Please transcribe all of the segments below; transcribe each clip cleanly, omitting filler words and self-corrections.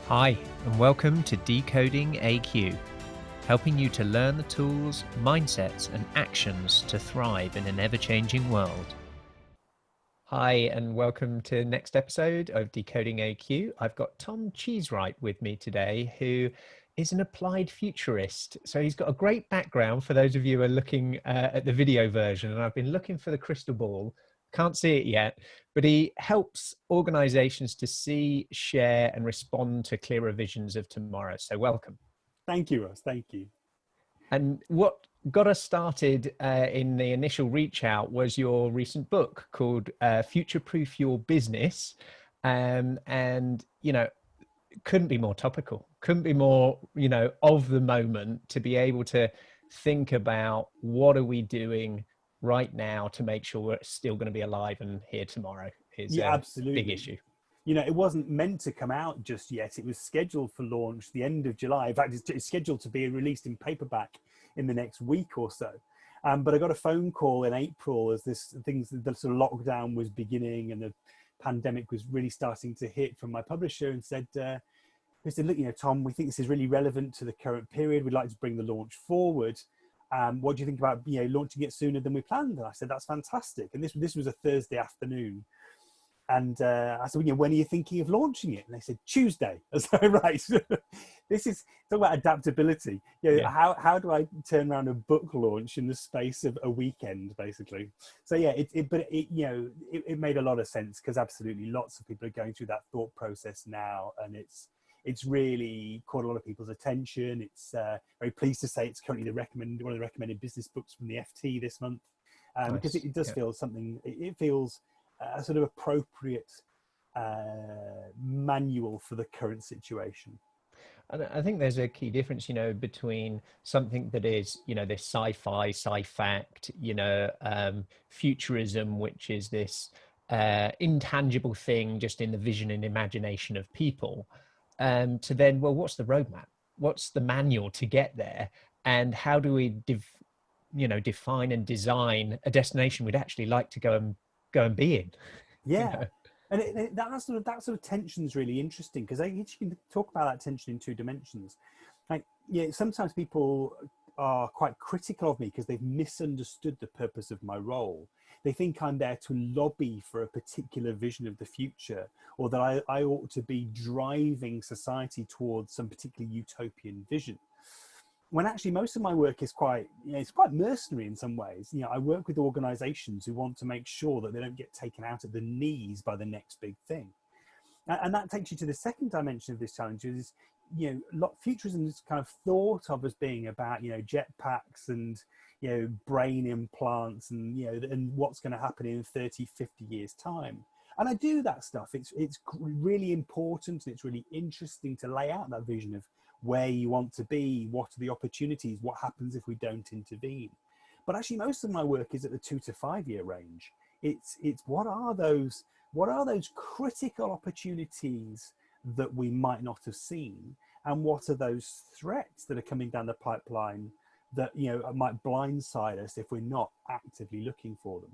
Hi, and welcome to Decoding AQ, helping you to learn the tools, mindsets, and actions to thrive in an ever-changing world. Hi, and welcome to the next episode of Decoding AQ. I've got Tom Cheesewright with me today, who is an applied futurist. So he's got a great background for those of you who are looking at the video version, and I've been looking for the crystal ball. Can't see it yet, but he helps organizations to see, share, and respond to clearer visions of tomorrow. So welcome. Thank you, Ross. Thank you. And what got us started in the initial reach out was your recent book called Future Proof Your Business. And, you know, couldn't be more topical, couldn't be more, of the moment to be able to think about what are we doing right now to make sure we're still going to be alive and here tomorrow is Yeah, a absolutely. big issue. You know, it wasn't meant to come out just yet. It was scheduled for launch the end of July. In fact, it's scheduled to be released in paperback in the next week or so. But I got a phone call in April as the sort of lockdown was beginning and the pandemic was really starting to hit from my publisher, and said, look, Tom, we think this is really relevant to the current period. We'd like to bring the launch forward. What do you think about launching it sooner than we planned? And I said, that's fantastic. And this was a Thursday afternoon. And I said, when are you thinking of launching it? And they said, Tuesday. I said, right. This is talk about adaptability. Yeah. How do I turn around a book launch in the space of a weekend, basically? So yeah, it made a lot of sense, because absolutely lots of people are going through that thought process now, and it's really caught a lot of people's attention. It's very pleased to say it's currently one of the recommended business books from the FT this month, because it does feel something. It feels a sort of appropriate manual for the current situation. And I think there's a key difference, between something that is, this sci-fi, sci-fact, futurism, which is this intangible thing just in the vision and imagination of people, to then, well, what's the roadmap? What's the manual to get there? And how do we, define and design a destination we'd actually like to go and be in? Yeah. And that sort of tension is really interesting, because you can talk about that tension in two dimensions. Like, sometimes people are quite critical of me because they've misunderstood the purpose of my role. They think I'm there to lobby for a particular vision of the future, or that I ought to be driving society towards some particular utopian vision. When actually most of my work is quite mercenary in some ways. I work with organizations who want to make sure that they don't get taken out at the knees by the next big thing. And that takes you to the second dimension of this challenge, is, futurism is kind of thought of as being about, jetpacks and, brain implants and, and what's going to happen in 30, 50 years time. And I do that stuff. It's really important, and it's really interesting to lay out that vision of where you want to be, what are the opportunities, what happens if we don't intervene. But actually most of my work is at the 2 to 5 year range. It's what are those critical opportunities that we might not have seen, and what are those threats that are coming down the pipeline that might blindside us if we're not actively looking for them.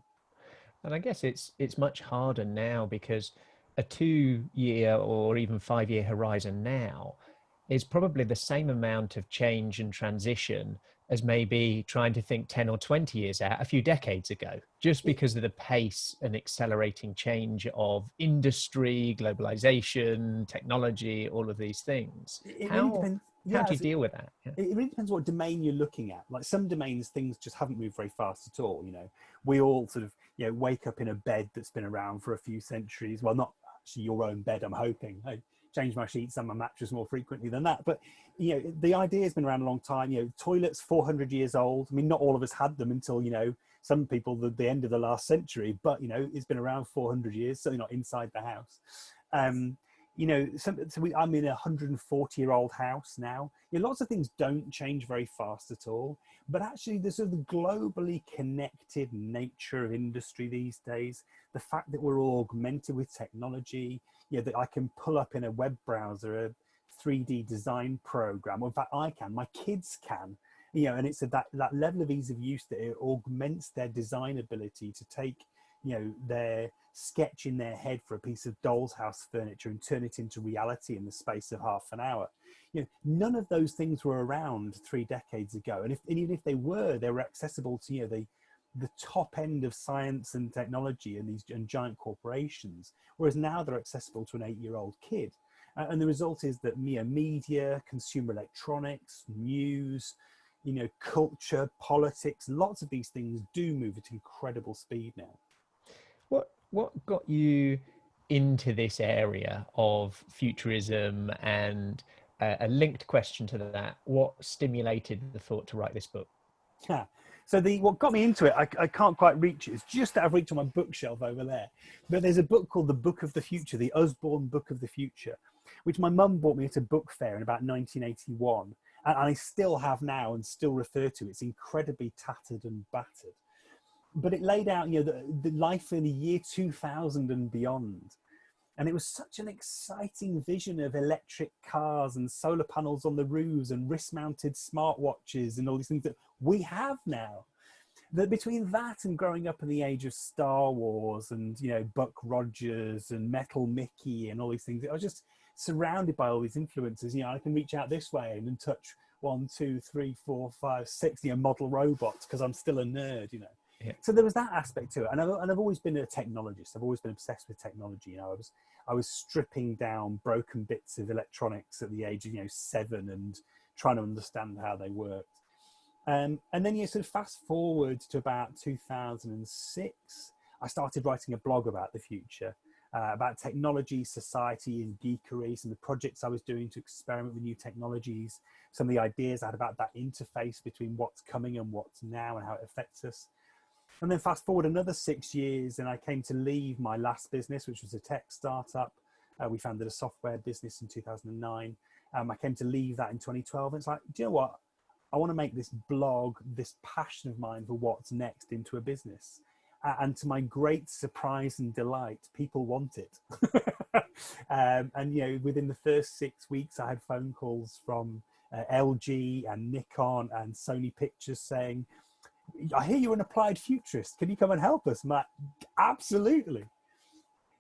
And I guess it's much harder now, because a 2-year or even 5-year horizon now is probably the same amount of change and transition as maybe trying to think 10 or 20 years out a few decades ago, just because of the pace and accelerating change of industry, globalization, technology, all of these things. It really depends. How do you deal with that? Yeah. It really depends what domain you're looking at. Like, some domains, things just haven't moved very fast at all. We all sort of wake up in a bed that's been around for a few centuries. Well, not actually your own bed, I'm hoping. I change my sheets and my mattress more frequently than that. But the idea has been around a long time. Toilets 400 years old. I mean, not all of us had them until some people the end of the last century. But it's been around 400 years, certainly not inside the house. I'm in a 140-year-old house now. Lots of things don't change very fast at all. But actually, the sort of globally connected nature of industry these days, the fact that we're all augmented with technology, that I can pull up in a web browser a 3D design program. Well, in fact, I can. My kids can. And it's that level of ease of use that it augments their design ability to take their sketch in their head for a piece of doll's house furniture and turn it into reality in the space of half an hour. None of those things were around 3 decades ago, and even if they were accessible to the top end of science and technology and giant corporations, whereas now they're accessible to an 8-year-old kid. And the result is that media, consumer electronics, news, culture, politics, lots of these things do move at incredible speed now. What got you into this area of futurism? And a linked question to that, what stimulated the thought to write this book? Yeah. So what got me into it, I can't quite reach it. It's just out of reach on my bookshelf over there. But there's a book called The Book of the Future, the Usborne Book of the Future, which my mum bought me at a book fair in about 1981. And I still have now and still refer to. It's incredibly tattered and battered. But it laid out, the life in the year 2000 and beyond. And it was such an exciting vision of electric cars and solar panels on the roofs and wrist-mounted smartwatches and all these things that we have now. That between that and growing up in the age of Star Wars and, Buck Rogers and Metal Mickey and all these things, I was just surrounded by all these influences. I can reach out this way and then touch 1, 2, 3, 4, 5, 6, model robots because I'm still a nerd, Yeah. So there was that aspect to it, and I've always been a technologist. I've always been obsessed with technology. I was stripping down broken bits of electronics at the age of 7 and trying to understand how they worked. And then sort of fast forward to about 2006, I started writing a blog about the future, about technology, society, and geekery. Some of the projects I was doing to experiment with new technologies, some of the ideas I had about that interface between what's coming and what's now and how it affects us. And then fast forward another 6 years, and I came to leave my last business, which was a tech startup. We founded a software business in 2009. I came to leave that in 2012. And it's like, do you know what? I want to make this blog, this passion of mine for what's next, into a business. And to my great surprise and delight, people want it. And within the first 6 weeks, I had phone calls from LG and Nikon and Sony Pictures saying, I hear you're an applied futurist. Can you come and help us? Matt, absolutely.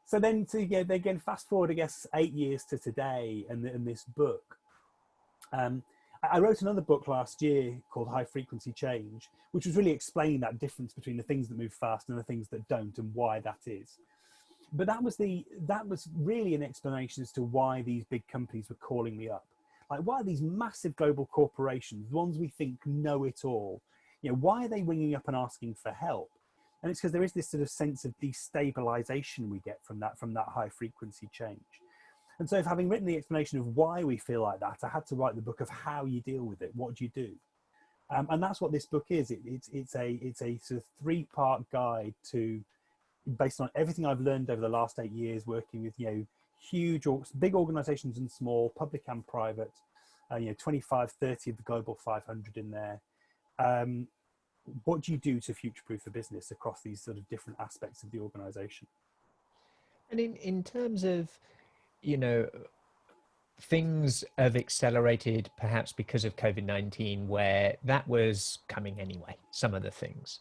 So then again, fast forward, I guess, 8 years to today and this book. I wrote another book last year called High Frequency Change, which was really explaining that difference between the things that move fast and the things that don't and why that is. But that was really an explanation as to why these big companies were calling me up. Like, why are these massive global corporations, the ones we think know it all, why are they ringing up and asking for help? And it's because there is this sort of sense of destabilization we get from that high frequency change. And so, having written the explanation of why we feel like that, I had to write the book of how you deal with it. What do you do? And that's what this book is. It's a sort of 3-part guide based on everything I've learned over the last 8 years working with huge or big organizations and small, public and private. 25, 30 of the global 500 in there. What do you do to future-proof a business across these sort of different aspects of the organization? And in terms of, things have accelerated perhaps because of COVID-19, where that was coming anyway, some of the things.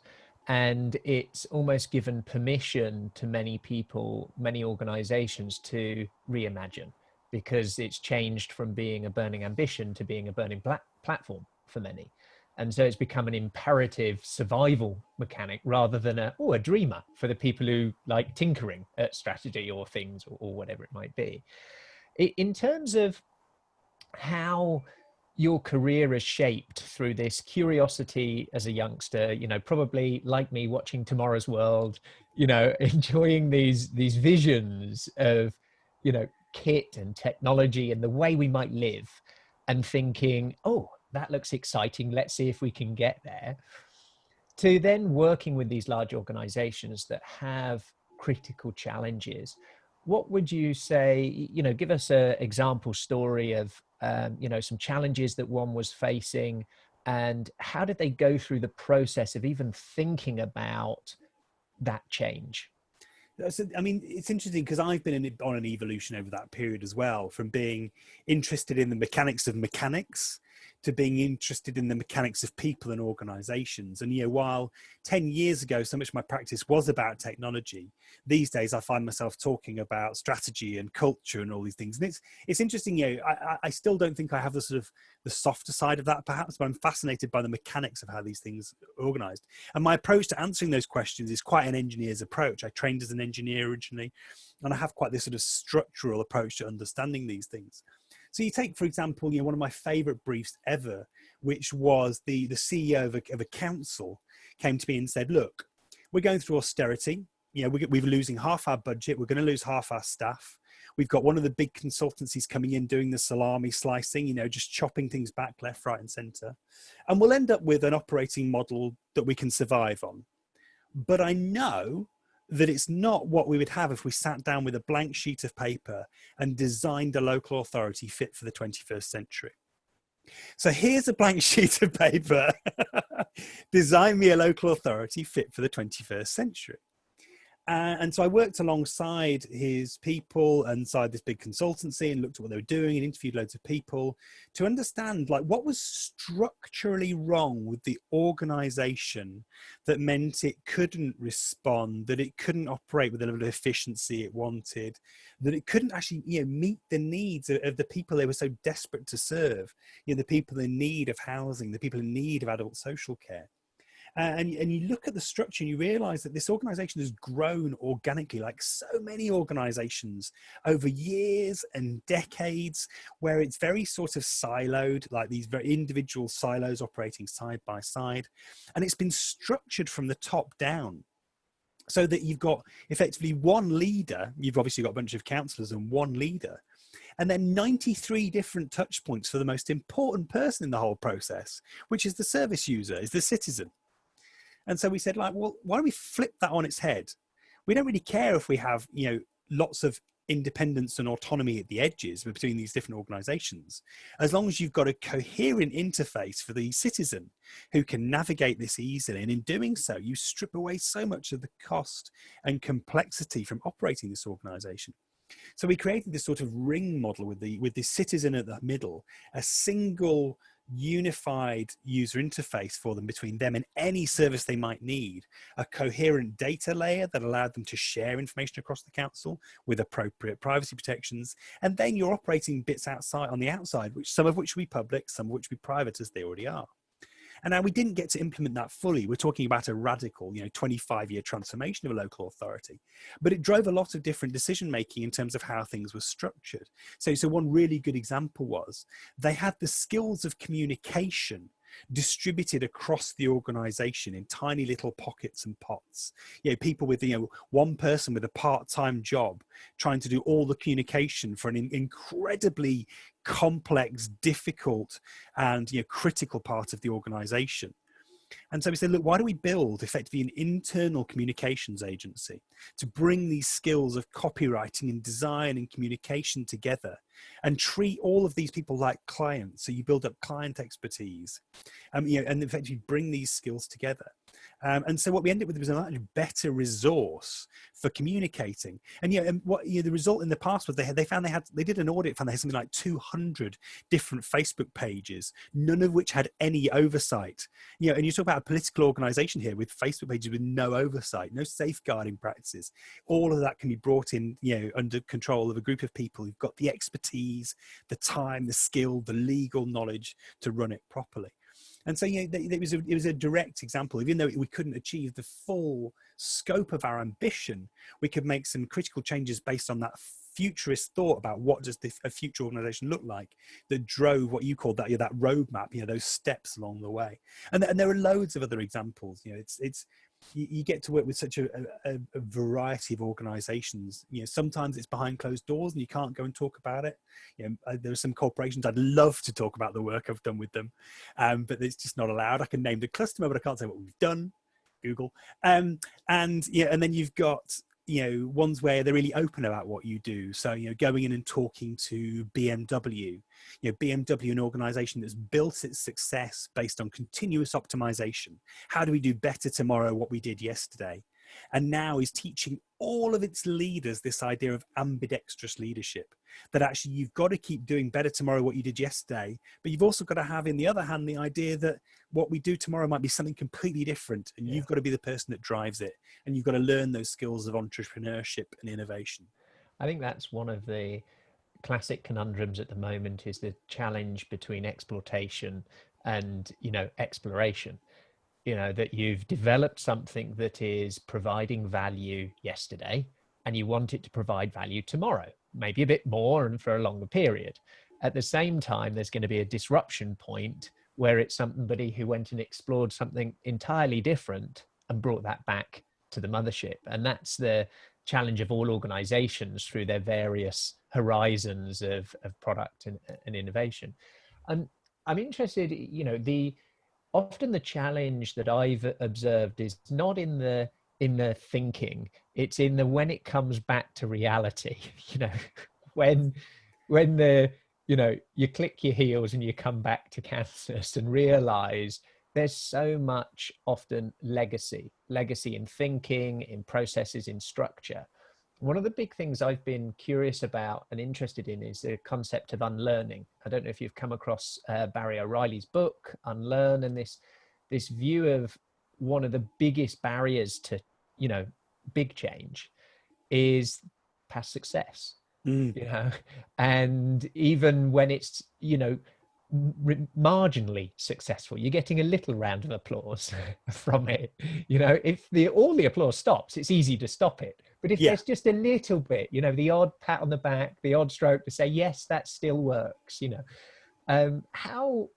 And it's almost given permission to many people, many organizations to reimagine, because it's changed from being a burning ambition to being a burning platform for many. And so it's become an imperative survival mechanic rather than a dreamer for the people who like tinkering at strategy or things or whatever it might be. In terms of how your career is shaped through this curiosity as a youngster, probably like me, watching Tomorrow's World, enjoying these visions of, kit and technology and the way we might live, and thinking, oh, that looks exciting, let's see if we can get there, to then working with these large organizations that have critical challenges. What would you say, give us an example story of, some challenges that one was facing, and how did they go through the process of even thinking about that change? So, I mean, it's interesting because I've been on an evolution over that period as well, from being interested in the mechanics of mechanics to being interested in the mechanics of people and organizations. And, you know, while 10 years ago, so much of my practice was about technology, these days I find myself talking about strategy and culture and all these things. And it's interesting, you know, I still don't think I have the sort of the softer side of that perhaps, but I'm fascinated by the mechanics of how these things are organized. And my approach to answering those questions is quite an engineer's approach. I trained as an engineer originally, and I have quite this sort of structural approach to understanding these things. So you take, for example, you know, one of my favorite briefs ever, which was the CEO of a council came to me and said, look, we're going through austerity. You know, we're losing half our budget. We're going to lose half our staff. We've got one of the big consultancies coming in doing the salami slicing, you know, just chopping things back left, right, and center. And we'll end up with an operating model that we can survive on. But I know that it's not what we would have if we sat down with a blank sheet of paper and designed a local authority fit for the 21st century. So here's a blank sheet of paper. Design me a local authority fit for the 21st century. And so I worked alongside his people inside this big consultancy and looked at what they were doing and interviewed loads of people to understand like what was structurally wrong with the organization that meant it couldn't respond, that it couldn't operate with the level of efficiency it wanted, that it couldn't actually, you know, meet the needs of the people they were so desperate to serve, you know, the people in need of housing, the people in need of adult social care. And you look at the structure and you realize that this organization has grown organically, like so many organizations over years and decades, where it's very sort of siloed, like these very individual silos operating side by side. And it's been structured from the top down, so that you've got effectively one leader. You've obviously got a bunch of councillors and one leader, and then 93 different touch points for the most important person in the whole process, which is the service user, is the citizen. And so we said, like, well, why don't we flip that on its head? We don't really care if we have, you know, lots of independence and autonomy at the edges between these different organizations, as long as you've got a coherent interface for the citizen who can navigate this easily. And in doing so, you strip away so much of the cost and complexity from operating this organization. So we created this sort of ring model with the citizen at the middle, a single unified user interface for them between them and any service they might need, a coherent data layer that allowed them to share information across the council with appropriate privacy protections, and then you're operating bits outside on the outside, which some of which will be public, some of which will be private, as they already are. And now we didn't get to implement that fully. We're talking about a radical, you know, 25-year transformation of a local authority, but it drove a lot of different decision-making in terms of how things were structured. So one really good example was they had the skills of communication distributed across the organization in tiny little pockets and pots. You know, people with, you know, one person with a part-time job trying to do all the communication for an incredibly complex, difficult, and, you know, critical part of the organization. And so we said, look, why do we build effectively an internal communications agency to bring these skills of copywriting and design and communication together and treat all of these people like clients? So you build up client expertise, you know, and effectively bring these skills together. And so what we ended with was a much better resource for communicating. And and what the result in the past was they did an audit, found they had something like 200 different Facebook pages, none of which had any oversight. And you talk about a political organization here with Facebook pages with no oversight, no safeguarding practices. All of that can be brought in, under control of a group of people who've got the expertise, the time, the skill, the legal knowledge to run it properly. And so, it was a direct example. Even though we couldn't achieve the full scope of our ambition, we could make some critical changes based on that futurist thought about what does a future organization look like, that drove what you called that roadmap, those steps along the way. And there are loads of other examples. You get to work with such a variety of organizations. Sometimes it's behind closed doors and you can't go and talk about it. There are some corporations I'd love to talk about the work I've done with them, but it's just not allowed. I can name the customer, but I can't say what we've done. Google. And then you've got ones where they're really open about what you do. So, going in and talking to BMW, BMW, an organization that's built its success based on continuous optimization. How do we do better tomorrow what we did yesterday? and now is teaching all of its leaders this idea of ambidextrous leadership, that actually you've got to keep doing better tomorrow what you did yesterday, but you've also got to have, in the other hand, the idea that what we do tomorrow might be something completely different, and you've got to be the person that drives it, and you've got to learn those skills of entrepreneurship and innovation. I think that's one of the classic conundrums at the moment, is the challenge between exploitation and, exploration. That you've developed something that is providing value yesterday, and you want it to provide value tomorrow, maybe a bit more and for a longer period. At the same time, there's going to be a disruption point where it's somebody who went and explored something entirely different and brought that back to the mothership. And that's the challenge of all organizations through their various horizons of product and innovation. I'm interested, often the challenge that I've observed is not in the thinking, it's in the when it comes back to reality. When you click your heels and you come back to Kansas and realize there's so much often legacy in thinking, in processes, in structure. One of the big things I've been curious about and interested in is the concept of unlearning. I don't know if you've come across Barry O'Reilly's book, Unlearn, and this view of one of the biggest barriers to, big change is past success. And even when it's, marginally successful, you're getting a little round of applause from it. If all the applause stops, it's easy to stop it. But if there's just a little bit, the odd pat on the back, the odd stroke to say, yes, that still works, how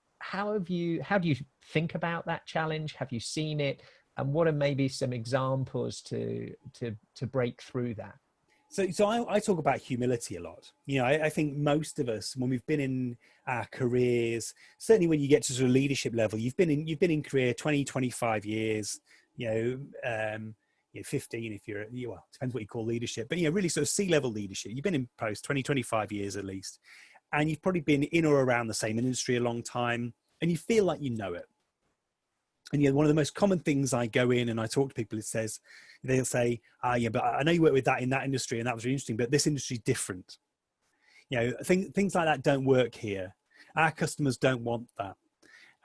do you think about that challenge? Have you seen it? And what are maybe some examples to break through that? So I talk about humility a lot. I think most of us, when we've been in our careers, certainly when you get to sort of leadership level, you've been in career 20, 25 years, 15 if you're, well, depends what you call leadership, but really sort of C-level leadership. You've been in post 20, 25 years at least, and you've probably been in or around the same industry a long time, and you feel like you know it. And one of the most common things I go in and I talk to people, they'll say, but I know you work with that in that industry and that was really interesting, but this industry is different. Things like that don't work here. Our customers don't want that.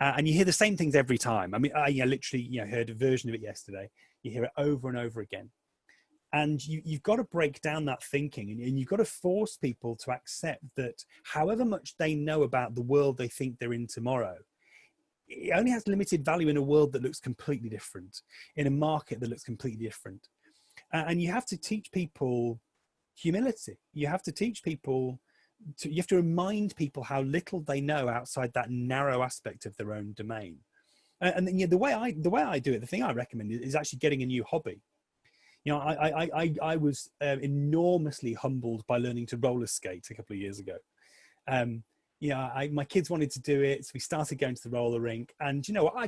And you hear the same things every time. I mean, I literally heard a version of it yesterday. You hear it over and over again. And you've got to break down that thinking, and you've got to force people to accept that however much they know about the world they think they're in tomorrow, it only has limited value in a world that looks completely different, in a market that looks completely different. And you have to teach people humility. You have to teach people, you have to remind people how little they know outside that narrow aspect of their own domain. And then, the way I do it, the thing I recommend is actually getting a new hobby. I was enormously humbled by learning to roller skate a couple of years ago. My kids wanted to do it, so we started going to the roller rink. And I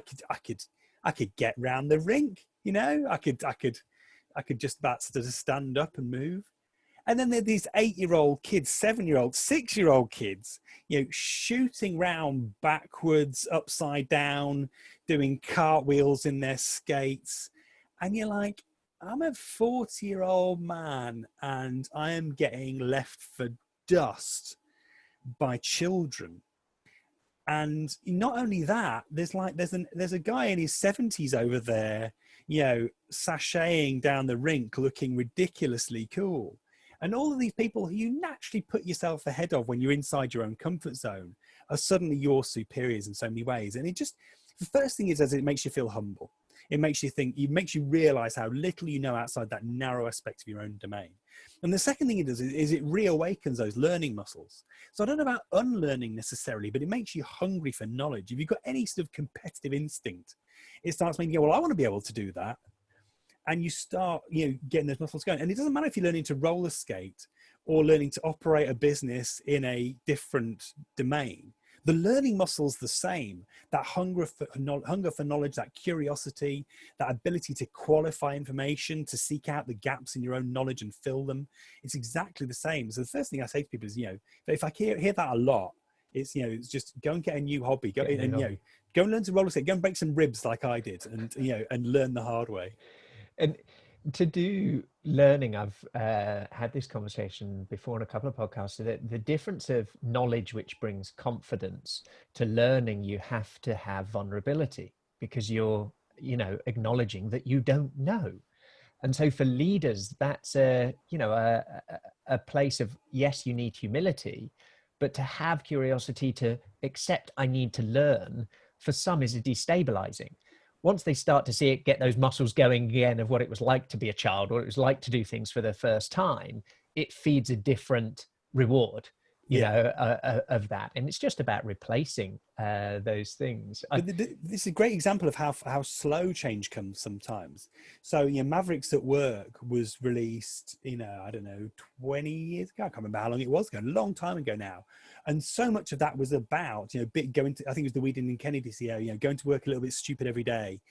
could get round the rink. I could just about sort of stand up and move. And then there are these 8-year-old kids, 7-year-old, 6-year-old kids, shooting round backwards, upside down, doing cartwheels in their skates. And you're like, I'm a 40-year-old man and I am getting left for dust by children. And not only that, there's a guy in his 70s over there, sashaying down the rink looking ridiculously cool. And all of these people who you naturally put yourself ahead of when you're inside your own comfort zone are suddenly your superiors in so many ways. And the first thing is it makes you feel humble. It makes you think, it makes you realize how little you know outside that narrow aspect of your own domain. And the second thing it does is it reawakens those learning muscles. So I don't know about unlearning necessarily, but it makes you hungry for knowledge. If you've got any sort of competitive instinct, it starts making you go, well, I want to be able to do that. And you start, getting those muscles going. And it doesn't matter if you're learning to roller skate or learning to operate a business in a different domain. The learning muscle's the same. That hunger for knowledge, that curiosity, that ability to qualify information, to seek out the gaps in your own knowledge and fill them. It's exactly the same. So the first thing I say to people is, if I hear that a lot, it's just go and get a new hobby. Go and learn to roller skate. Go and break some ribs like I did, and learn the hard way. And to do learning, I've had this conversation before on a couple of podcasts, that the difference of knowledge, which brings confidence, to learning, you have to have vulnerability, because you're, acknowledging that you don't know. And so for leaders, that's a place of, yes, you need humility, but to have curiosity, to accept I need to learn, for some is destabilizing. Once they start to see it, get those muscles going again of what it was like to be a child, what it was like to do things for the first time, it feeds a different reward, of that. And it's just about replacing those things. This is a great example of how slow change comes sometimes. So, Mavericks at Work was released, I don't know, 20 years ago. I can't remember how long it was ago, a long time ago now. And so much of that was about, going to, I think it was the Whedon and Kennedy CEO, going to work a little bit stupid every day,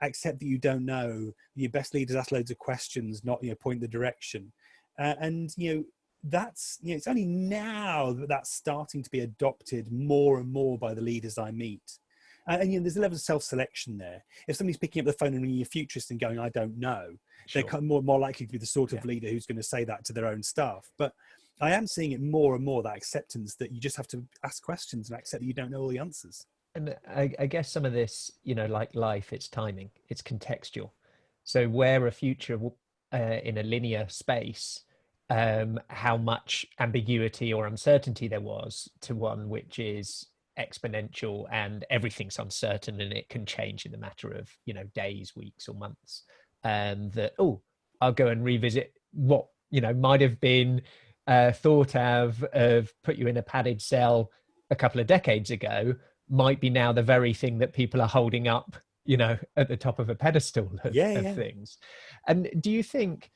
accept that you don't know, your best leaders ask loads of questions, not, point the direction. That's, it's only now that that's starting to be adopted more and more by the leaders I meet. And there's a level of self-selection there. If somebody's picking up the phone and ringing a futurist and going, I don't know, sure, they're more likely to be the sort of leader who's going to say that to their own staff. But I am seeing it more and more, that acceptance that you just have to ask questions and accept that you don't know all the answers. And I guess some of this, like life, it's timing, it's contextual. So where a future in a linear space, how much ambiguity or uncertainty there was, to one which is exponential and everything's uncertain and it can change in the matter of, days, weeks or months. And that, I'll go and revisit what, might have been thought of put you in a padded cell a couple of decades ago, might be now the very thing that people are holding up, at the top of a pedestal of things. And do you think,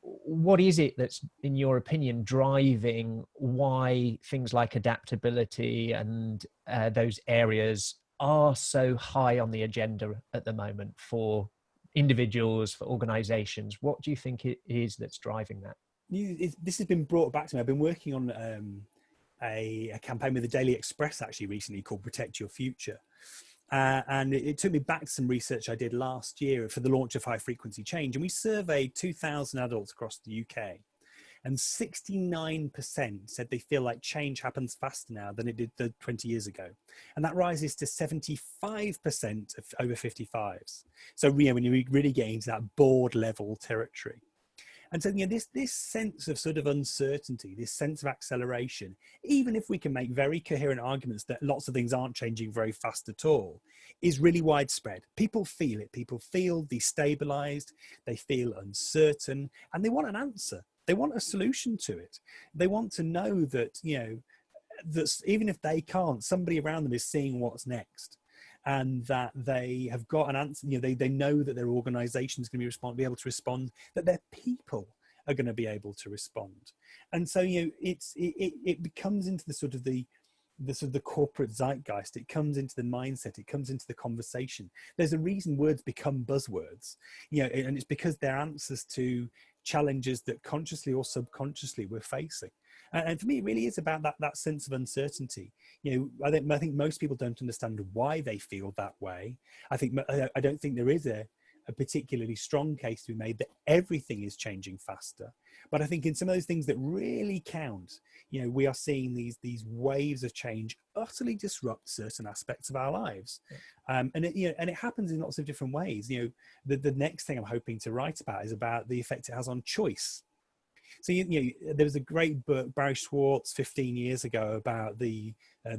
what is it that's, in your opinion, driving why things like adaptability and those areas are so high on the agenda at the moment for individuals, for organizations? What do you think it is that's driving that? This has been brought back to me. I've been working on a campaign with the Daily Express actually recently called Protect Your Future. And it took me back to some research I did last year for the launch of High Frequency Change. And we surveyed 2,000 adults across the UK. And 69% said they feel like change happens faster now than it did 20 years ago. And that rises to 75% of over 55s. So, when you really get into that board level territory. And so, this sense of sort of uncertainty, this sense of acceleration, even if we can make very coherent arguments that lots of things aren't changing very fast at all, is really widespread. People feel it. People feel destabilized. They feel uncertain, and they want an answer. They want a solution to it. They want to know that, that even if they can't, somebody around them is seeing what's next. And that they have got an answer, they know that their organization is going to be able to respond, that their people are going to be able to respond. And so, it becomes into the sort of the corporate zeitgeist. It comes into the mindset. It comes into the conversation. There's a reason words become buzzwords, and it's because they're answers to challenges that consciously or subconsciously we're facing. And for me, it really is about that sense of uncertainty. I think most people don't understand why they feel that way. I don't think there is a particularly strong case to be made that everything is changing faster. But I think in some of those things that really count, we are seeing these waves of change utterly disrupt certain aspects of our lives. And it happens in lots of different ways. The next thing I'm hoping to write about is about the effect it has on choice. So there was a great book, Barry Schwartz, 15 years ago, about the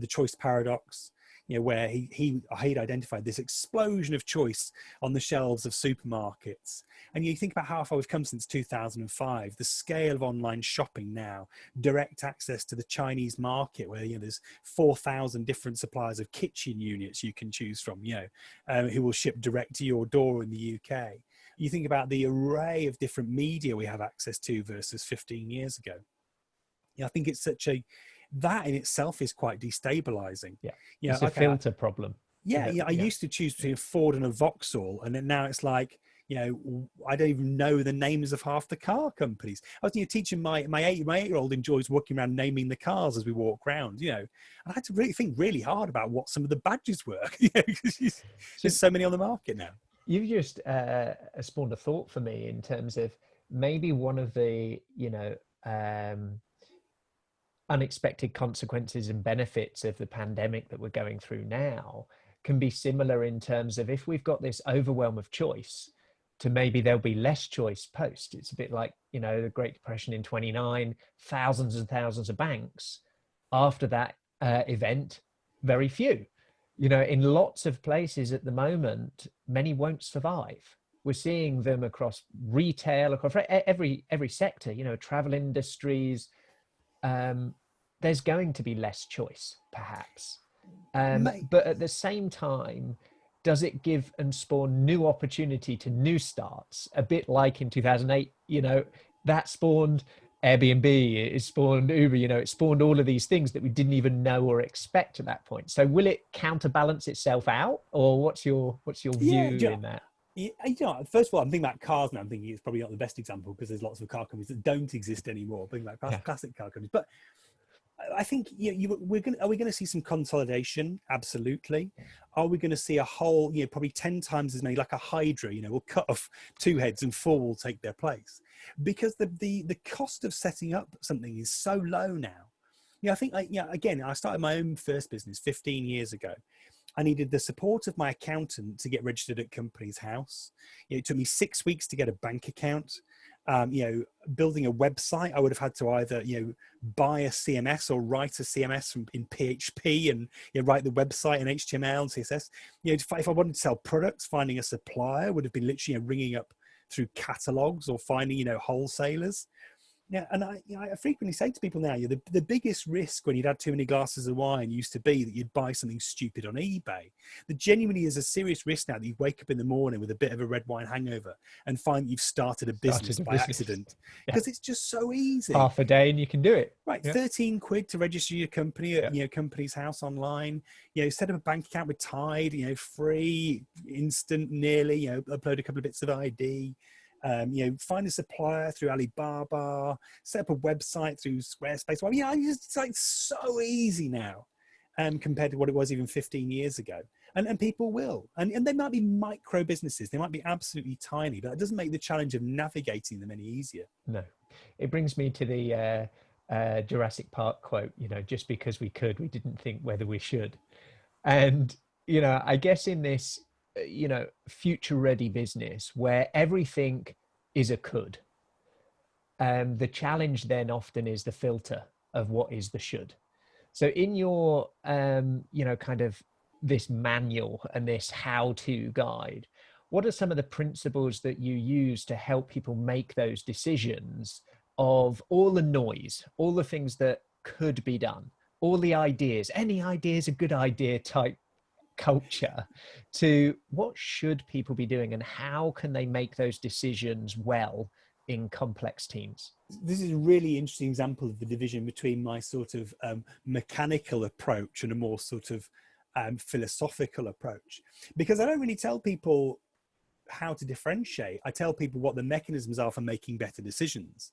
choice paradox, where he'd identified this explosion of choice on the shelves of supermarkets. And you think about how far we've come since 2005, the scale of online shopping now, direct access to the Chinese market, where there's 4,000 different suppliers of kitchen units you can choose from, who will ship direct to your door in the UK. You think about the array of different media we have access to versus 15 years ago. I think it's that in itself is quite destabilizing. It's a filter problem. I used to choose between a Ford and a Vauxhall, and then now it's like, I don't even know the names of half the car companies. I was teaching my 8-year-old enjoys walking around naming the cars as we walk around, and I had to really think really hard about what some of the badges were, because there's so many on the market now. You've just spawned a thought for me in terms of maybe one of the, unexpected consequences and benefits of the pandemic that we're going through now can be similar in terms of if we've got this overwhelm of choice to maybe there'll be less choice post. It's a bit like, the Great Depression in 29, thousands and thousands of banks. After that event, very few. In lots of places at the moment, many won't survive. We're seeing them across retail, across every sector, travel industries. There's going to be less choice, perhaps. But at the same time, does it give and spawn new opportunity to new starts? A bit like in 2008, that spawned Airbnb, it spawned Uber, it spawned all of these things that we didn't even know or expect at that point. So will it counterbalance itself out, or what's your view in that? Yeah, first of all, I'm thinking about cars now. I'm thinking it's probably not the best example because there's lots of car companies that don't exist anymore. I'm thinking about classic car companies, but I think are we going to see some consolidation? Absolutely. Are we going to see a whole, probably 10 times as many, like a hydra? We'll cut off 2 heads and 4 will take their place, because the cost of setting up something is so low now. I think again, I started my own first business 15 years ago. I needed the support of my accountant to get registered at Companies House. It took me 6 weeks to get a bank account. Building a website, I would have had to either, buy a CMS or write a CMS in PHP and write the website in HTML and CSS. If I wanted to sell products, finding a supplier would have been literally ringing up through catalogs or finding, wholesalers. Yeah, and I frequently say to people now, the biggest risk when you'd had too many glasses of wine used to be that you'd buy something stupid on eBay. There genuinely is a serious risk now that you wake up in the morning with a bit of a red wine hangover and find that you've started a business by accident, because it's just so easy. Half a day and you can do it. Right, yeah. 13 quid to register your company at Companies House online. Set up a bank account with Tide. Free, instant, nearly. Upload a couple of bits of ID. Find a supplier through Alibaba, set up a website through Squarespace. Well, it's like so easy now, compared to what it was even 15 years ago. And people will, and they might be micro businesses, they might be absolutely tiny, but that doesn't make the challenge of navigating them any easier. No, it brings me to the Jurassic Park quote. Just because we could, we didn't think whether we should. And I guess in this future ready business where everything is a could, the challenge then often is the filter of what is the should. So in your kind of this manual and this how-to guide, what are some of the principles that you use to help people make those decisions of all the noise, all the things that could be done, all the ideas, any idea is a good idea type culture, to what should people be doing and how can they make those decisions well in complex teams? This is a really interesting example of the division between my sort of mechanical approach and a more sort of philosophical approach, because I don't really tell people how to differentiate. I tell people what the mechanisms are for making better decisions.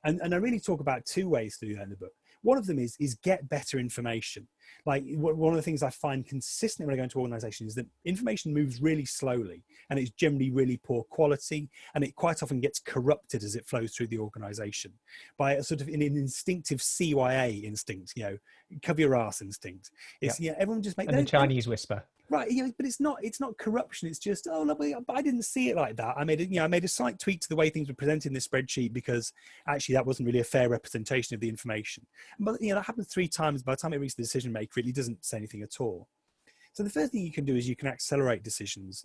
And I really talk about 2 ways to do that in the book. One of them is get better information. Like one of the things I find consistently when I go into organizations is that information moves really slowly and it's generally really poor quality, and it quite often gets corrupted as it flows through the organization by a sort of an instinctive CYA instinct, cover your ass instinct. It's everyone just makes the Chinese whisper. Right, but it's not corruption. It's just, oh no, but I didn't see it like that. I made a slight tweak to the way things were presented in this spreadsheet because actually that wasn't really a fair representation of the information. But that happens 3 times. By the time it reaches the decision maker, it really doesn't say anything at all. So the first thing you can do is you can accelerate decisions,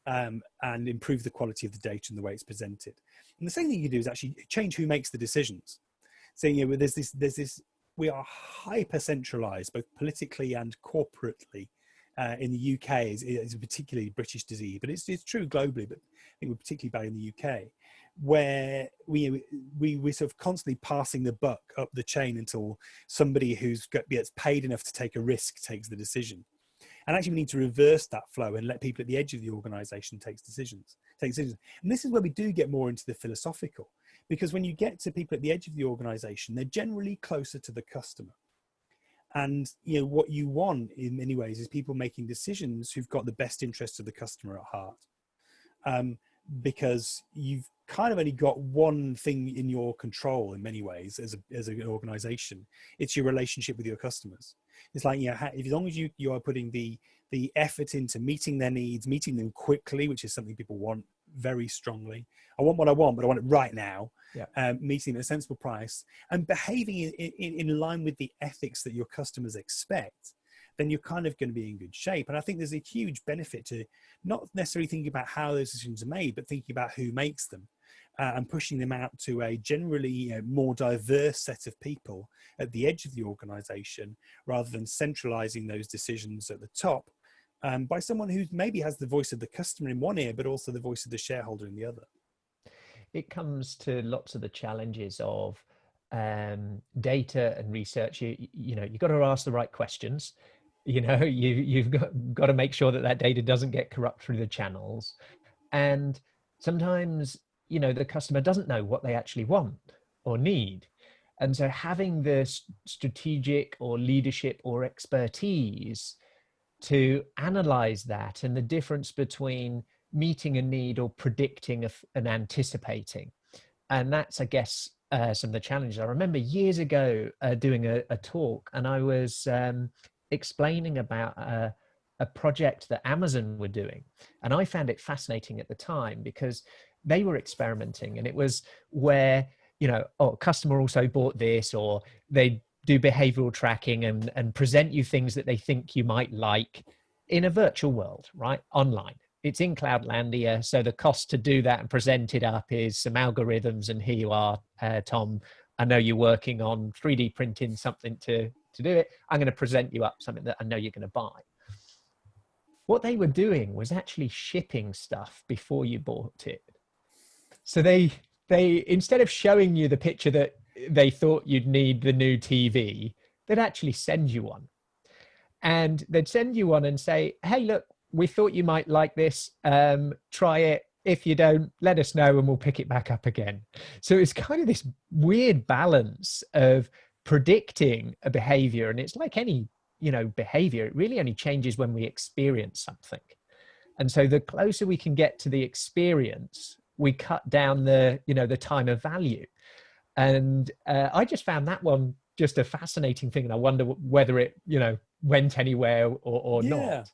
and improve the quality of the data and the way it's presented. And the second thing you can do is actually change who makes the decisions. So there's this. We are hyper centralized, both politically and corporately. In the UK is a particularly British disease, but it's true globally, but I think we're particularly bad in the UK, where we're sort of constantly passing the buck up the chain until somebody gets paid enough to take a risk takes the decision. And actually we need to reverse that flow and let people at the edge of the organization take decisions. And this is where we do get more into the philosophical, because when you get to people at the edge of the organization, they're generally closer to the customer. And what you want in many ways is people making decisions who've got the best interests of the customer at heart. because you've kind of only got one thing in your control in many ways as an organization. It's your relationship with your customers. It's like, as long as you are putting the effort into meeting their needs, meeting them quickly, which is something people want very strongly. I want what I want, but I want it right now. Yeah. Meeting at a sensible price and behaving in line with the ethics that your customers expect, then you're kind of going to be in good shape. And I think there's a huge benefit to not necessarily thinking about how those decisions are made, but thinking about who makes them, and pushing them out to a generally more diverse set of people at the edge of the organization, rather than centralizing those decisions at the top, by someone who maybe has the voice of the customer in one ear, but also the voice of the shareholder in the other. It comes to lots of the challenges of data and research. You've got to ask the right questions. You've got to make sure that data doesn't get corrupt through the channels. And sometimes, the customer doesn't know what they actually want or need. And so having the strategic or leadership or expertise to analyze that, and the difference between meeting a need or predicting and anticipating. And that's, I guess, some of the challenges. I remember years ago doing a talk, and I was explaining about a project that Amazon were doing. And I found it fascinating at the time because they were experimenting, and it was where, customer also bought this, or they do behavioral tracking and present you things that they think you might like in a virtual world, right? Online. It's in Cloudlandia, so the cost to do that and present it up is some algorithms. And here you are, Tom. I know you're working on 3D printing something to do it. I'm going to present you up something that I know you're going to buy. What they were doing was actually shipping stuff before you bought it. So they instead of showing you the picture that they thought you'd need the new TV, they'd actually send you one. And they'd send you one and say, hey, look, we thought you might like this. Try it. If you don't, let us know and we'll pick it back up again. So it's kind of this weird balance of predicting a behavior. And it's like any, behavior, it really only changes when we experience something. And so the closer we can get to the experience, we cut down the time of value. And I just found that one just a fascinating thing. And I wonder whether it, went anywhere or not.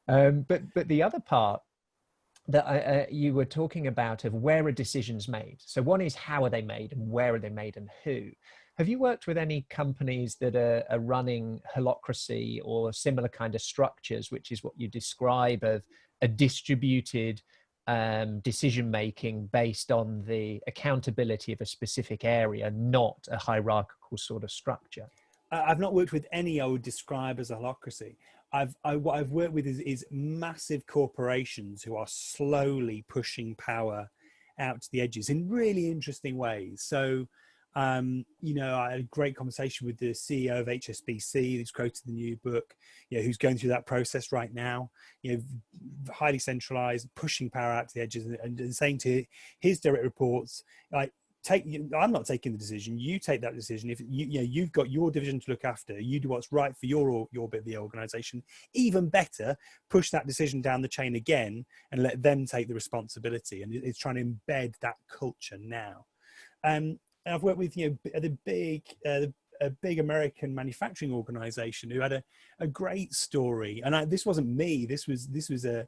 But the other part that you were talking about of where are decisions made. So one is how are they made and where are they made and who. Have you worked with any companies that are running holacracy or similar kind of structures, which is what you describe of a distributed decision making based on the accountability of a specific area, not a hierarchical sort of structure? I've not worked with any I would describe as a holacracy. What I've worked with is massive corporations who are slowly pushing power out to the edges in really interesting ways. So, I had a great conversation with the CEO of HSBC, who's quoted in the new book, who's going through that process right now, highly centralized, pushing power out to the edges, and saying to his direct reports, like, I'm not taking the decision. You take that decision. If you've got your division to look after, you do what's right for your bit of the organization. Even better, push that decision down the chain again and let them take the responsibility. And it's trying to embed that culture now. And I've worked with a big American manufacturing organization who had a great story. And this wasn't me. This was a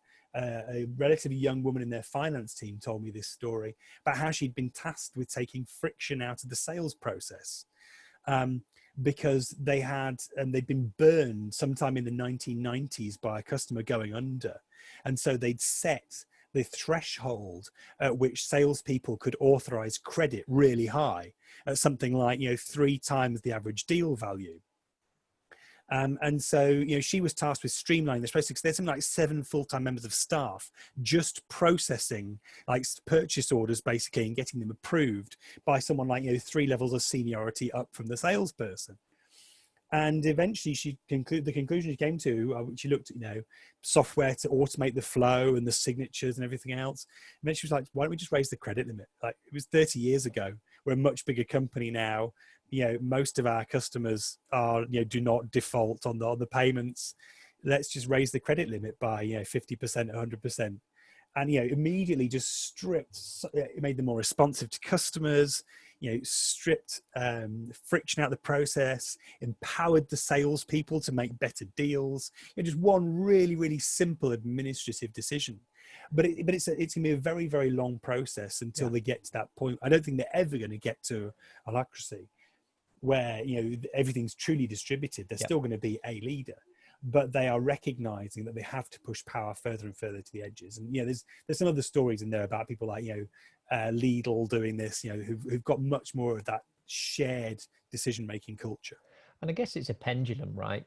relatively young woman in their finance team told me this story about how she'd been tasked with taking friction out of the sales process, because they'd been burned sometime in the 1990s by a customer going under. And so they'd set the threshold at which salespeople could authorize credit really high, at something like 3 times the average deal value. And so, she was tasked with streamlining this process. There's something like 7 full-time members of staff just processing like purchase orders basically and getting them approved by someone like 3 levels of seniority up from the salesperson. And eventually the conclusion she came to, she looked at, software to automate the flow and the signatures and everything else. And then she was like, why don't we just raise the credit limit? Like, it was 30 years ago. We're a much bigger company now. Most of our customers are, do not default on the payments. Let's just raise the credit limit by, 50%, 100%. and immediately just stripped. It made them more responsive to customers. Stripped friction out of the process, empowered the salespeople to make better deals. Just one really, really simple administrative decision. But it's going to be a very, very long process until they get to that point. I don't think they're ever going to get to holacracy where everything's truly distributed. There's still going to be a leader, but they are recognizing that they have to push power further and further to the edges. And there's some other stories in there about people like Lidl doing this, who've got much more of that shared decision-making culture. And I guess it's a pendulum, right?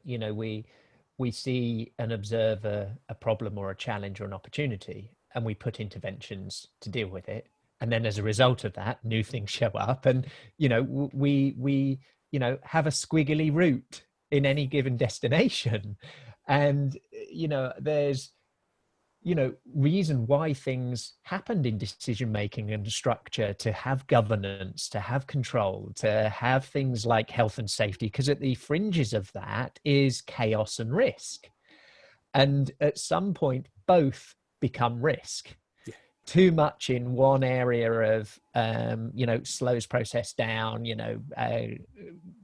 We see and observe a problem or a challenge or an opportunity, and we put interventions to deal with it. And then as a result of that, new things show up, and we have a squiggly route in any given destination. And there's reason why things happened in decision making and structure, to have governance, to have control, to have things like health and safety, because at the fringes of that is chaos and risk. And at some point, both become risk. Too much in one area of slows process down,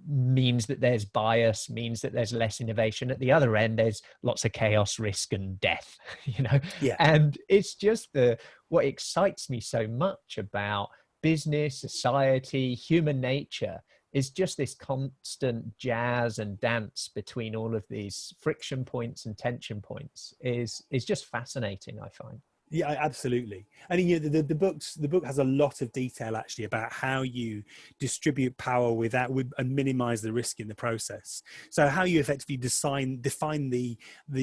means that there's bias, means that there's less innovation. At the other end, there's lots of chaos, risk, and death. And it's just what excites me so much about business, society, human nature is just this constant jazz and dance between all of these friction points and tension points is just fascinating, I find. Yeah, absolutely. I mean, the book has a lot of detail actually about how you distribute power and minimize the risk in the process. So how you effectively define the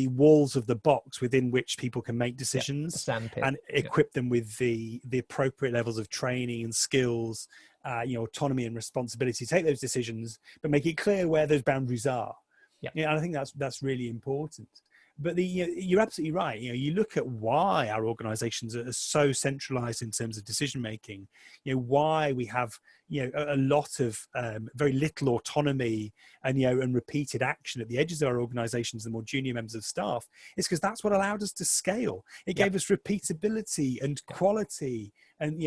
walls of the box within which people can make decisions, and equip them with the appropriate levels of training and skills, autonomy and responsibility to take those decisions, but make it clear where those boundaries are. And I think that's really important. But you're absolutely right. You look at why our organizations are so centralized in terms of decision making, why we have, a lot of very little autonomy and repeated action at the edges of our organizations, the more junior members of staff. It's because that's what allowed us to scale. It gave us repeatability and quality and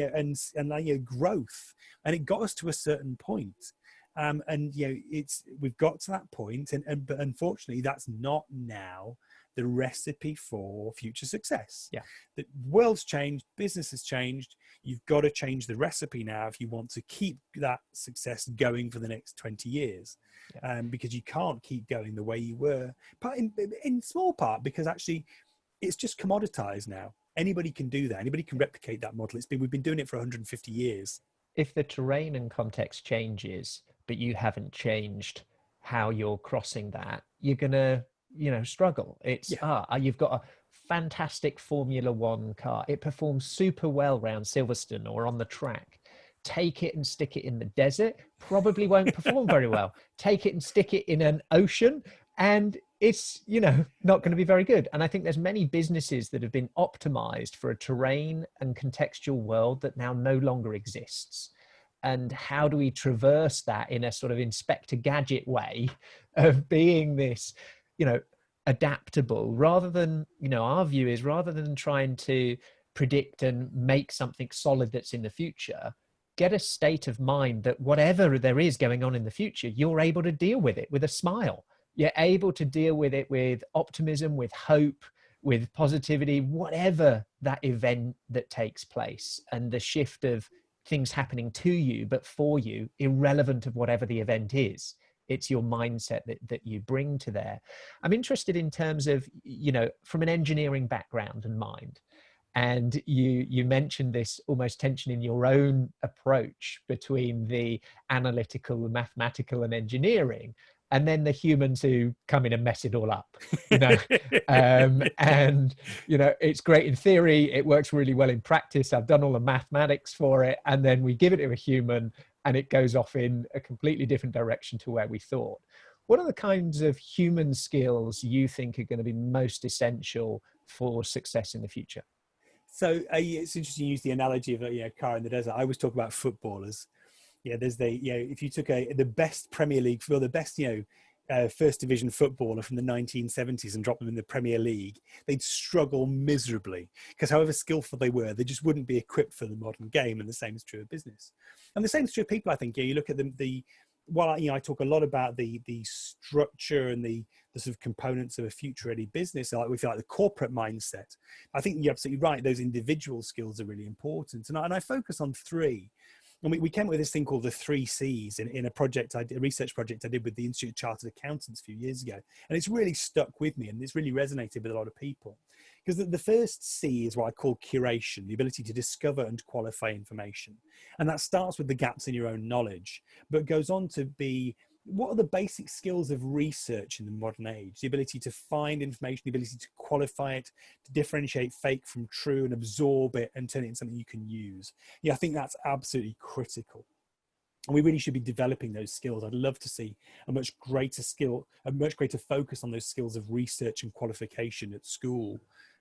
growth, and it got us to a certain point. We've got to that point, but unfortunately, that's not now the recipe for future success. The world's changed, business has changed. You've got to change the recipe now if you want to keep that success going for the next 20 years, because you can't keep going the way you were. In small part because actually, it's just commoditized now. Anybody can do that. Anybody can replicate that model. We've been doing it for 150 years. If the terrain and context changes, but you haven't changed how you're crossing that, you're gonna struggle. It's you've got a fantastic Formula One car, it performs super well around Silverstone or on the track. Take it and stick it in the desert, probably won't perform very well. Take it and stick it in an ocean, and it's not going to be very good. And I think there's many businesses that have been optimized for a terrain and contextual world that now no longer exists. And how do we traverse that in a sort of Inspector Gadget way of being this adaptable, rather than our view is, rather than trying to predict and make something solid that's in the future, get a state of mind that whatever there is going on in the future, you're able to deal with it with a smile. You're able to deal with it with optimism, with hope, with positivity, whatever that event that takes place, and the shift of things happening to you, but for you, irrelevant of whatever the event is. It's your mindset that you bring to there. I'm interested in terms of, from an engineering background and mind, and you mentioned this almost tension in your own approach between the analytical, mathematical, and engineering, and then the humans who come in and mess it all up, and it's great in theory, it works really well in practice, I've done all the mathematics for it, and then we give it to a human and it goes off in a completely different direction to where we thought. What are the kinds of human skills you think are going to be most essential for success in the future? So it's interesting you use the analogy of a car in the desert. I always talk about footballers. There's if you took the best Premier League, the best first division footballer from the 1970s and drop them in the Premier League, they'd struggle miserably, because however skillful they were, they just wouldn't be equipped for the modern game. And the same is true of business, and the same is true of people. I think, you look at I talk a lot about the structure and the sort of components of a future ready business, like we feel like the corporate mindset. I think you're absolutely right. Those individual skills are really important, and I focus on three. And we came up with this thing called the 3Cs in a research project I did with the Institute of Chartered Accountants a few years ago. And it's really stuck with me, and it's really resonated with a lot of people. Because the first C is what I call curation, the ability to discover and qualify information. And that starts with the gaps in your own knowledge, but goes on to be, what are the basic skills of research in the modern age? The ability to find information, the ability to qualify it, to differentiate fake from true, and absorb it and turn it into something you can use. Yeah, I think that's absolutely critical. And we really should be developing those skills. I'd love to see a much greater focus on those skills of research and qualification at school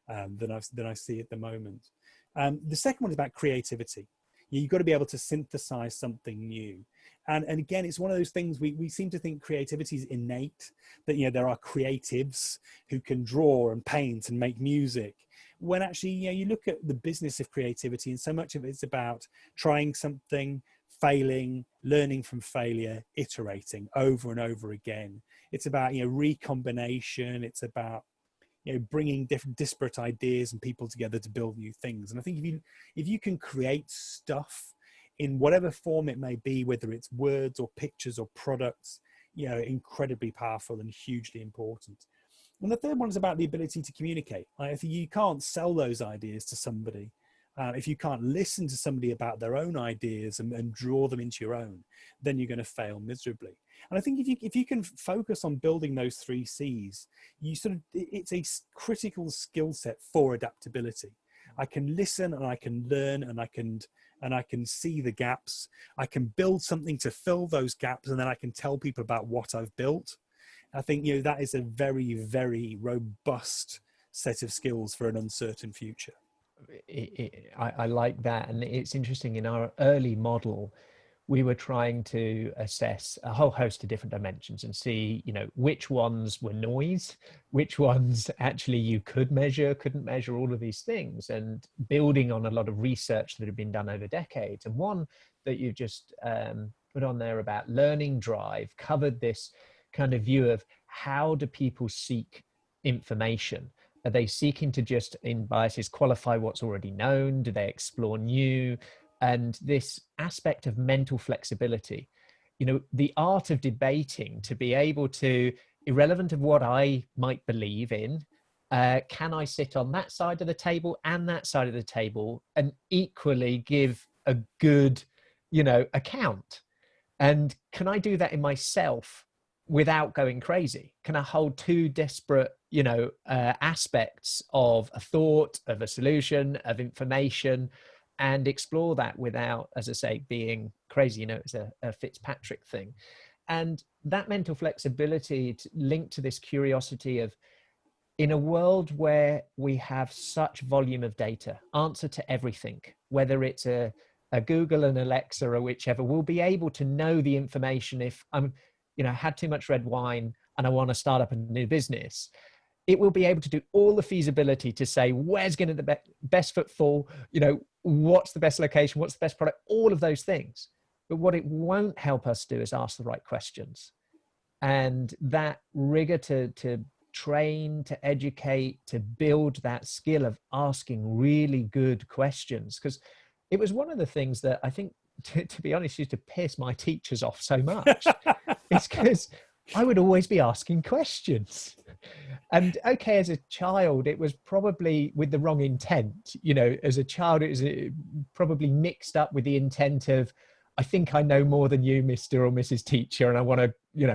than I see at the moment. The second one is about creativity. You've got to be able to synthesize something new. And again, it's one of those things we seem to think creativity is innate, that, there are creatives who can draw and paint and make music, when actually, you look at the business of creativity, and so much of it's about trying something, failing, learning from failure, iterating over and over again. It's about, recombination. It's about, bringing different disparate ideas and people together to build new things. And I think if you can create stuff in whatever form it may be, whether it's words or pictures or products, incredibly powerful and hugely important. And the third one is about the ability to communicate. If you can't sell those ideas to somebody, if you can't listen to somebody about their own ideas and draw them into your own, then you're going to fail miserably. And I think if you can focus on building those 3Cs, it's a critical skill set for adaptability. I can listen, and I can learn, and I can see the gaps. I can build something to fill those gaps, and then I can tell people about what I've built. I think that is a very, very robust set of skills for an uncertain future. I like that. And it's interesting, in our early model, we were trying to assess a whole host of different dimensions and see, which ones were noise, which ones actually you couldn't measure, all of these things, and building on a lot of research that had been done over decades. And one that you just put on there about learning drive covered this kind of view of, how do people seek information? Are they seeking to just, in biases, qualify what's already known? Do they explore new? And this aspect of mental flexibility, the art of debating, to be able to, irrelevant of what I might believe in, can I sit on that side of the table and that side of the table and equally give a good, account? And can I do that in myself without going crazy? Can I hold two disparate, aspects of a thought, of a solution, of information, and explore that without, as I say, being crazy? It's a Fitzpatrick thing. And that mental flexibility linked to this curiosity of, in a world where we have such volume of data, answer to everything, whether it's a Google, an Alexa, or whichever, we'll be able to know the information. If I'm, had too much red wine and I want to start up a new business, it will be able to do all the feasibility to say, where's going to the best foot fall, what's the best location, what's the best product, all of those things. But what it won't help us do is ask the right questions. And that rigor to train, to educate, to build that skill of asking really good questions. Because it was one of the things that I think, to be honest, used to piss my teachers off so much. It's because I would always be asking questions. And okay, as a child, it was probably with the wrong intent. As a child, it was probably mixed up with the intent of, I think I know more than you, Mr. or Mrs. Teacher, and I want to,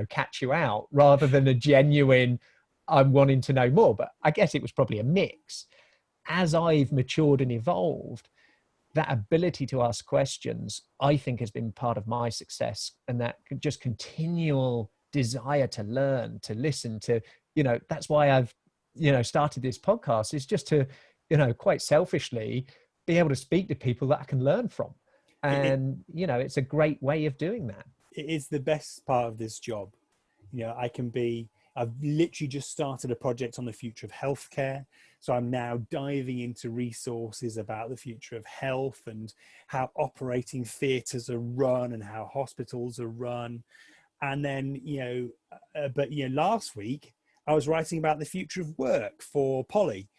catch you out, rather than a genuine, I'm wanting to know more. But I guess it was probably a mix. As I've matured and evolved, that ability to ask questions, I think, has been part of my success, and that just continual desire to learn, to listen, to, that's why I've, started this podcast, is just to, quite selfishly be able to speak to people that I can learn from. And, it's a great way of doing that. It is the best part of this job, I've literally just started a project on the future of healthcare. So I'm now diving into resources about the future of health and how operating theatres are run and how hospitals are run. And then, last week I was writing about the future of work for Poly,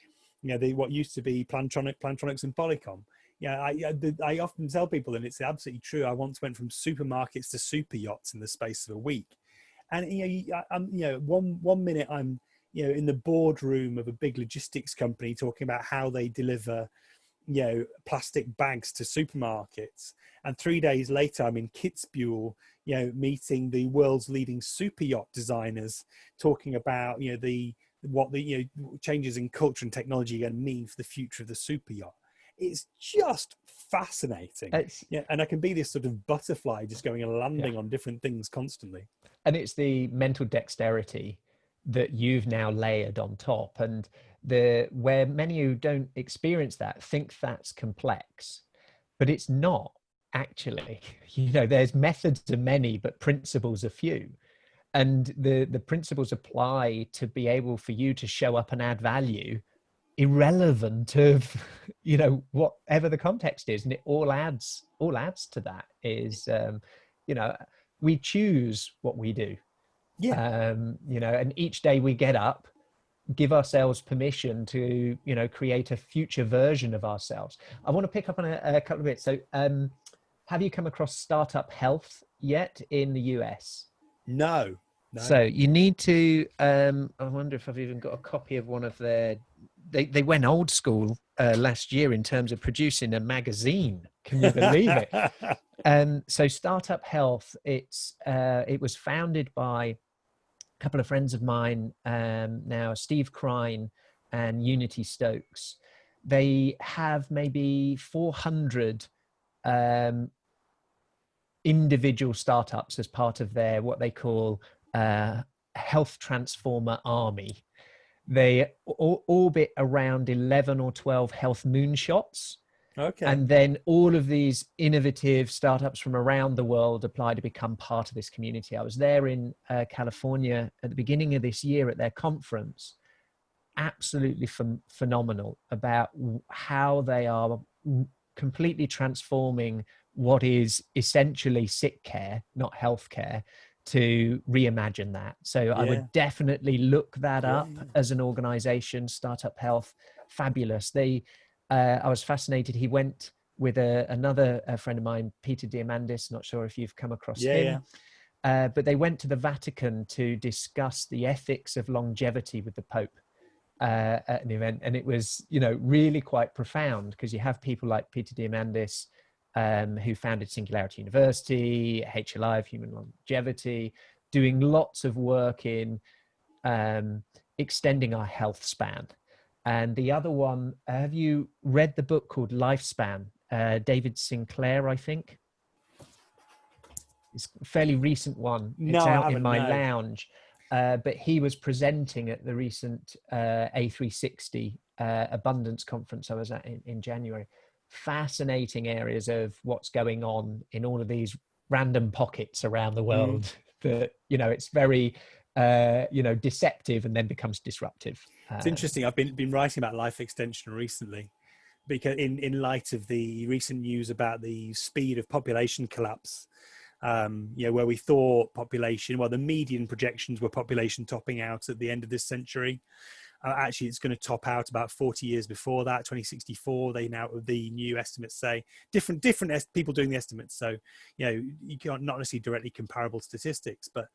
what used to be Plantronics and Polycom. I often tell people, and it's absolutely true, I once went from supermarkets to super yachts in the space of a week. And one minute I'm in the boardroom of a big logistics company talking about how they deliver plastic bags to supermarkets, and 3 days later I'm in Kitzbühel meeting the world's leading super yacht designers, talking about what the changes in culture and technology are going to mean for the future of the super yacht. It's just fascinating. And I can be this sort of butterfly just going and landing on different things constantly. And it's the mental dexterity that you've now layered on top, and where many who don't experience that think that's complex, but it's not actually. There's methods are many, but principles are few. And the principles apply to be able for you to show up and add value irrelevant of whatever the context is, and it all adds to that is we choose what we do. And each day we get up, give ourselves permission to create a future version of ourselves. I want to pick up on a couple of bits. So have you come across Startup Health yet in the US? No. So you need to I wonder if I've even got a copy of one of their, they went old school last year in terms of producing a magazine. Can you believe it? So Startup Health, it was founded by a couple of friends of mine, now Steve Crine and Unity Stokes. They have maybe 400 individual startups as part of their what they call health transformer army. They orbit around 11 or 12 health moonshots. Okay. And then all of these innovative startups from around the world apply to become part of this community. I was there in California at the beginning of this year at their conference. Absolutely phenomenal about how they are completely transforming what is essentially sick care, not healthcare, to reimagine that. So I would definitely look that up as an organization. Startup Health, fabulous. I was fascinated. He went with another friend of mine, Peter Diamandis. Not sure if you've come across him. But they went to the Vatican to discuss the ethics of longevity with the Pope at an event. And it was, really quite profound, because you have people like Peter Diamandis, who founded Singularity University, HLI of Human Longevity, doing lots of work in extending our health span. And the other one, have you read the book called Lifespan? David Sinclair, I think. It's a fairly recent one. It's out in my lounge. But he was presenting at the recent A360 Abundance Conference I was at in January. Fascinating areas of what's going on in all of these random pockets around the world that, it's very, deceptive and then becomes disruptive. It's interesting. I've been writing about life extension recently, because in light of the recent news about the speed of population collapse, where we thought the median projections were population topping out at the end of this century. Actually, it's going to top out about 40 years before that, 2064. The new estimates say different people doing the estimates. So, you can't, not necessarily directly comparable statistics, but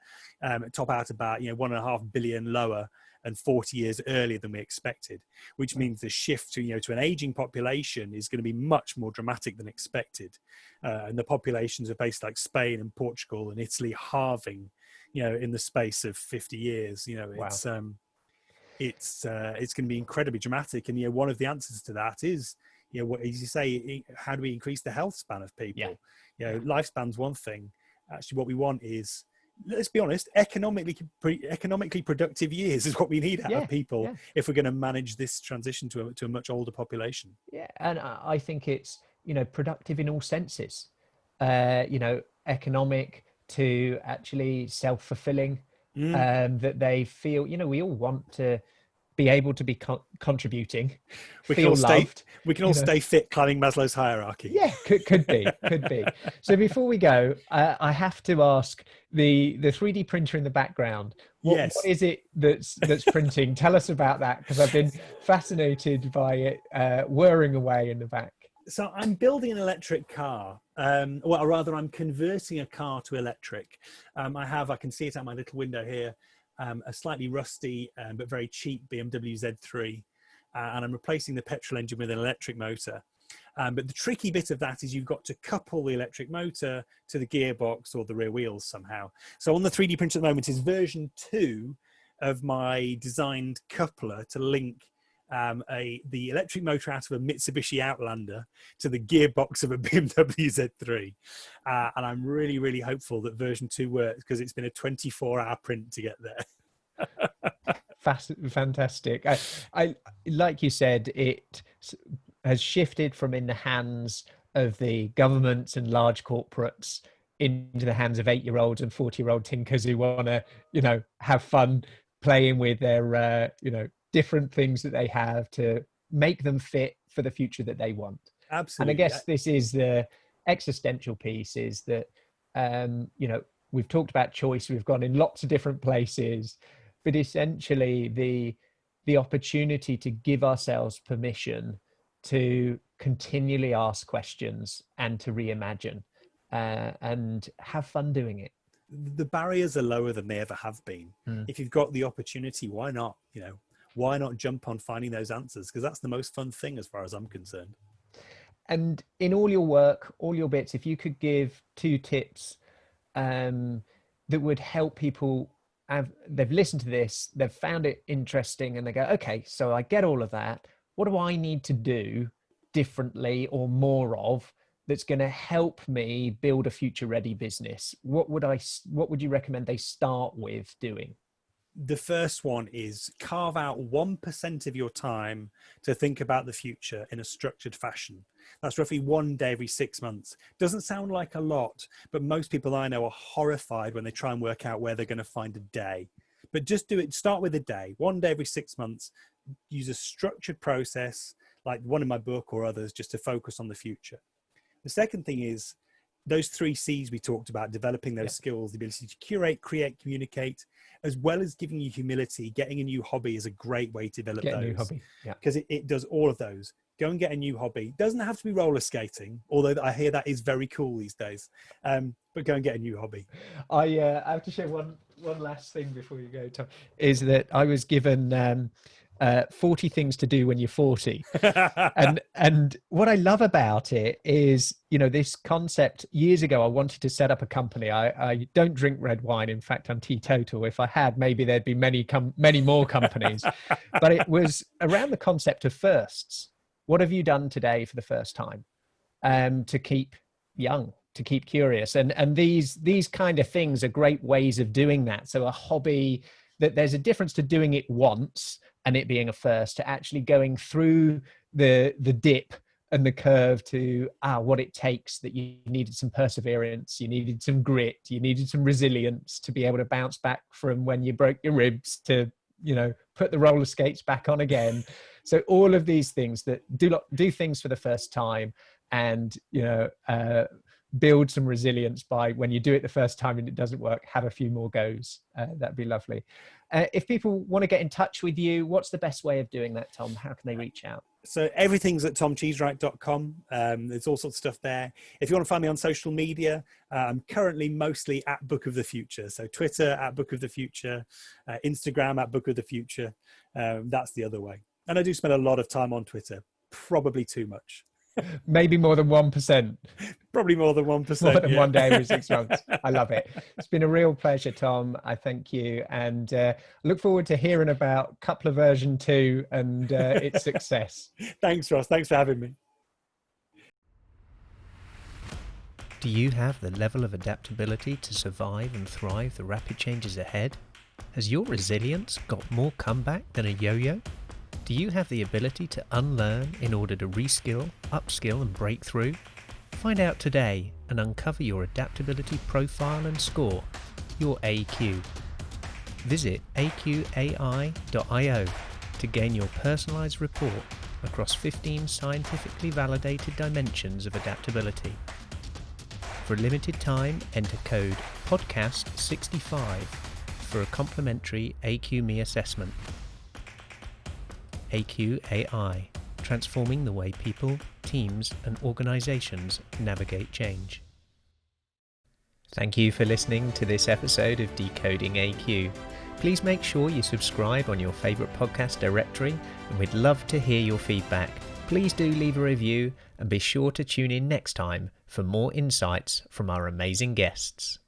top out about 1.5 billion lower and 40 years earlier than we expected, which means the shift to an aging population is going to be much more dramatic than expected. And the populations of places like Spain and Portugal and Italy halving, in the space of 50 years. It's going to be incredibly dramatic. And one of the answers to that is, what, as you say, how do we increase the health span of people? Lifespan's one thing. Actually, what we want is, let's be honest, economically productive years is what we need out of people if we're going to manage this transition to a much older population. And I think it's productive in all senses. Economic to actually self-fulfilling. that they feel, we all want to be able to be contributing, we feel loved. We can all stay fit climbing Maslow's hierarchy. Yeah, could be. So before we go, I have to ask the 3D printer in the background. What is it that's printing? Tell us about that, because I've been fascinated by it whirring away in the back. So I'm building an electric car. Well, rather, I'm converting a car to electric. I can see it out my little window here, a slightly rusty but very cheap BMW Z3. And I'm replacing the petrol engine with an electric motor. But the tricky bit of that is you've got to couple the electric motor to the gearbox or the rear wheels somehow. So on the 3D printer at the moment is version 2 of my designed coupler to link the electric motor out of a Mitsubishi Outlander to the gearbox of a BMW Z3. And I'm really, really hopeful that version 2 works, because it's been a 24-hour print to get there. Fantastic. I like you said, it has shifted from in the hands of the governments and large corporates into the hands of 8-year-olds and 40-year-old tinkers who want to, have fun playing with their, different things that they have to make them fit for the future that they want. Absolutely. And I guess this is the existential piece, is that, we've talked about choice, we've gone in lots of different places, but essentially the opportunity to give ourselves permission to continually ask questions and to reimagine and have fun doing it. The barriers are lower than they ever have been. If you've got the opportunity, why not? Why not jump on finding those answers? Because that's the most fun thing as far as I'm concerned. And in all your work, all your bits, if you could give 2 tips that would help people, they've listened to this, they've found it interesting, and they go, okay, so I get all of that. What do I need to do differently or more of that's going to help me build a future ready business? What would you recommend they start with doing? The first one is carve out 1% of your time to think about the future in a structured fashion. That's roughly 1 day every 6 months. Doesn't sound like a lot, but most people I know are horrified when they try and work out where they're going to find a day. But just do it. Start with a day, 1 day every 6 months. Use a structured process like one in my book or others, just to focus on the future. The second thing is those 3 C's we talked about, developing those skills, the ability to curate, create, communicate, as well as giving you humility. Getting a new hobby is a great way to develop those. A new hobby, because it does all of those. Go and get a new hobby. Doesn't have to be roller skating, although I hear that is very cool these days. But go and get a new hobby. I have to share one last thing before you go, Tom, is that I was given 40 things to do when you're 40. and what I love about it is, this concept. Years ago, I wanted to set up a company. I don't drink red wine. In fact, I'm teetotal. If I had, maybe there'd be many more companies. But it was around the concept of firsts. What have you done today for the first time? To keep young, to keep curious. And these kind of things are great ways of doing that. So a hobby, that there's a difference to doing it once and it being a first, to actually going through the dip and the curve to what it takes, that you needed some perseverance, you needed some grit, you needed some resilience to be able to bounce back from when you broke your ribs, to put the roller skates back on again. So all of these things that do things for the first time, and build some resilience by, when you do it the first time and it doesn't work, have a few more goes. That'd be lovely. If people want to get in touch with you, what's the best way of doing that, Tom? How can they reach out? So everything's at tomcheesewright.com. There's all sorts of stuff there. If you want to find me on social media, I'm currently mostly at Book of the Future. So Twitter at Book of the Future, Instagram at Book of the Future. That's the other way. And I do spend a lot of time on Twitter, probably too much. Maybe more than 1%. Probably more than 1%. More than 1 day every 6 months. I love it. It's been a real pleasure, Tom. I thank you. And look forward to hearing about Coupler version 2 and its success. Thanks, Ross. Thanks for having me. Do you have the level of adaptability to survive and thrive the rapid changes ahead? Has your resilience got more comeback than a yo-yo? Do you have the ability to unlearn in order to reskill, upskill and break through? Find out today and uncover your adaptability profile and score, your AQ. Visit aqai.io to gain your personalized report across 15 scientifically validated dimensions of adaptability. For a limited time, enter code PODCAST65 for a complimentary AQME assessment. AQAI, transforming the way people, teams, and organizations navigate change. Thank you for listening to this episode of Decoding AQ. Please make sure you subscribe on your favourite podcast directory, and we'd love to hear your feedback. Please do leave a review, and be sure to tune in next time for more insights from our amazing guests.